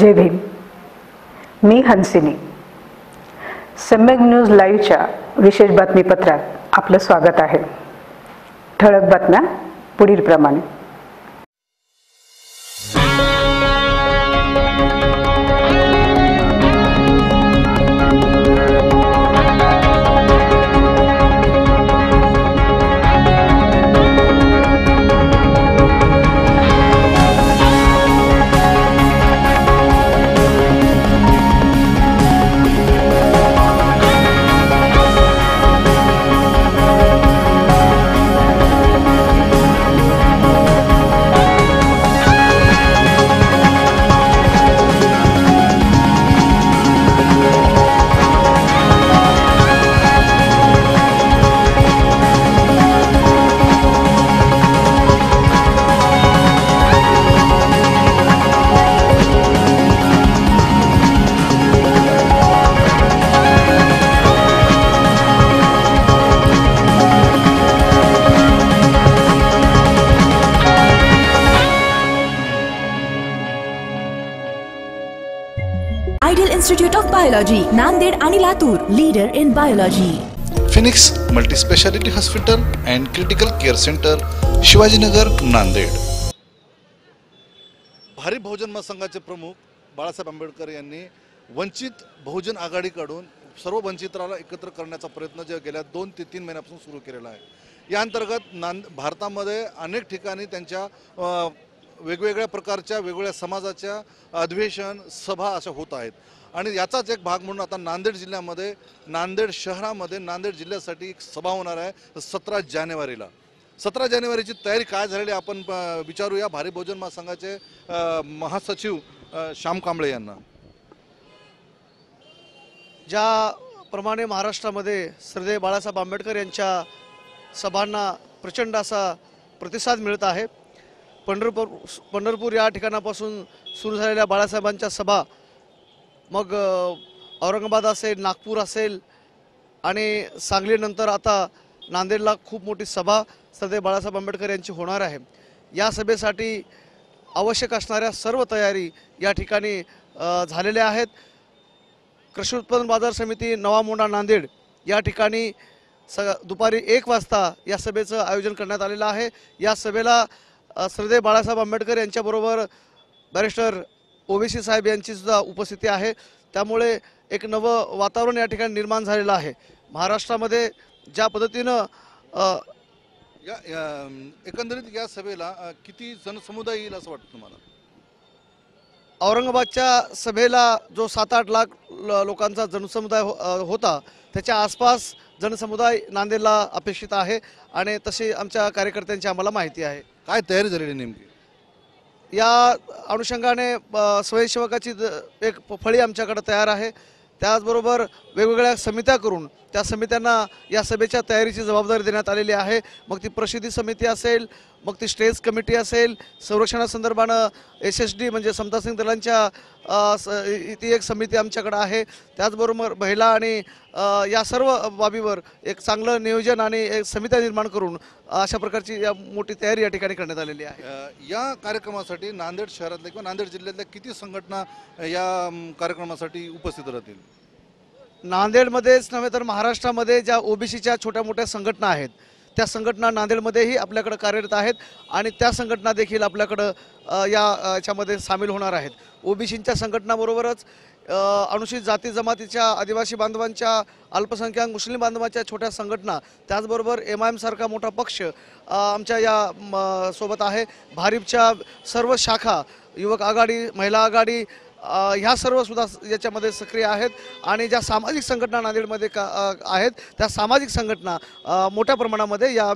जय भीम. मी हंसिनी. सम्यक न्यूज लाईव्हच्या विशेष बातमीपत्रात आपलं स्वागत आहे. ठळक बातम्या पुढील प्रमाणे. Ideal institute of biology Nanded आणि Latur, leader in biology. Phoenix multi speciality hospital and critical care centre, Shivajinagar, Nanded. Bharip Bahujan महासंघाचे प्रमुख बाळासाहेब आंबेडकर यांनी वंचित बहुजन आघाडीकडून सर्व वंचितांना एकत्र करण्याचा प्रयत्न जे गेल्या 2 ते 3 महिन्यापासून सुरू केलेला आहे. या अंतर्गत भारतामध्ये अनेक ठिकाणी त्यांच्या वेगवेगळ्या प्रकारच्या वेगवेगळ्या समाजाच्या अधिवेशन सभा अशा होत आहेत. आणि याचाच एक भाग म्हणून आता नांदेड जिल्ह्यामध्ये, नांदेड शहरामध्ये, नांदेड जिल्ह्यासाठी एक सभा होणार आहे 17 जानेवारीला. 17 जानेवारीची तयारी काय झालेली आपण विचारूया भारिप बहुजन महासंघाचे महासचिव श्याम कांबळे यांना. ज्याप्रमाणे महाराष्ट्रामध्ये श्रद्धेय बाळासाहेब आंबेडकर यांच्या सभांना प्रचंड असा प्रतिसाद मिळत आहे. पंढरपूर या ठिकाणापासून सुरू झालेल्या बाळासाहेबांच्या सभा मग औरंगाबाद असेल, नागपूर असेल आणि सांगलीनंतर आता नांदेडला खूप मोठी सभा श्रद्धेय बाळासाहेब आंबेडकर यांची होणार आहे. या सभेसाठी आवश्यक असणाऱ्या सर्व तयारी या ठिकाणी झालेल्या आहेत. कृषी उत्पन्न बाजार समिती नवा मोंढा नांदेड या ठिकाणी दुपारी 1 वाजता या सभेचं आयोजन करण्यात आलेलं आहे. या सभेला श्रद्धेय बाळासाहेब आंबेडकर यांच्याबरोबर बॅरिस्टर ओबीसी साहेब यांची सुद्धा उपस्थिती आहे. त्यामुळे एक नवं वातावरण या ठिकाणी निर्माण झालेलं आहे. महाराष्ट्रामध्ये ज्या पद्धतीनं एकंदरीत या सभेला किती जनसमुदाय येईल असं वाटतं तुम्हाला? औरंगाबादच्या सभेला जो 7-8 लाख लोकांचा जनसमुदाय होता त्याच्या आसपास जनसमुदाय नांदेडला अपेक्षित आहे आणि तशी आमच्या कार्यकर्त्यांची आम्हाला माहिती आहे. काय तयारी झालेली नेमकी? या अनुषंगाने स्वयंसेवकाची एक फळी आमच्याकडे तयार आहे. त्याचबरोबर वेगवेगळ्या समित्या करून त्या समित्यांना या सभेच्या तयारीची जबाबदारी देण्यात आलेली आहे. मग ती प्रसिद्धी समिती असेल, मग ती स्टेज कमिटी असेल, संरक्षणासंदर्भानं SSD म्हणजे समता सिंग दलांच्या ती एक समिती आमच्याकडे आहे. त्याचबरोबर महिला आणि या सर्व बाबीवर एक चांगलं नियोजन आणि एक समित्या निर्माण करून अशा प्रकारची या मोठी तयारी या ठिकाणी करण्यात आलेली आहे. या कार्यक्रमासाठी नांदेड शहरातल्या किंवा नांदेड जिल्ह्यातल्या किती संघटना या कार्यक्रमासाठी उपस्थित राहतील? नांदेडमध्येच नव्हे तर महाराष्ट्रामध्ये ज्या ओबीसीच्या छोट्या मोठ्या संघटना आहेत त्या संघटना नांदेडमध्येही आपल्याकडे कार्यरत आहेत आणि त्या संघटना देखील आपल्याकडं याच्यामध्ये सामील होणार आहेत. ओबीसीच्या संघटनाबरोबरच अनुसूचित जाती जमातीच्या, आदिवासी बांधवांच्या, अल्पसंख्याक मुस्लिम बांधवांच्या छोट्या संघटना, त्याचबरोबर MIM सारखा मोठा पक्ष आमच्या या सोबत आहे. भारिपच्या सर्व शाखा, युवक आघाडी, महिला आघाडी ह्या सर्व सुद्धा याच्यामध्ये सक्रिय आहेत आणि ज्या सामाजिक संघटना नांदेडमध्ये आहेत त्या सामाजिक संघटना मोठ्या प्रमाणामध्ये या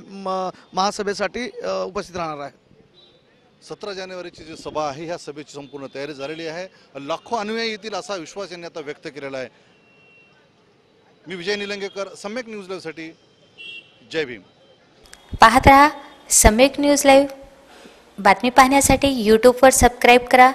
महासभेसाठी उपस्थित राहणार आहेत. 17 जानेवारीची जी सभा आहे ह्या सभेची संपूर्ण तयारी झालेली आहे. लाखो अनुयायी येतील असा विश्वास यांनी आता व्यक्त केलेला आहे. मी विजय निलंगेकर, सम्यक न्यूज लाईव्हसाठी. जय भीम. पाहत रहा सम्यक न्यूज लाईव्ह. बातमी पाहण्यासाठी यूट्यूबवर सबस्क्राईब करा.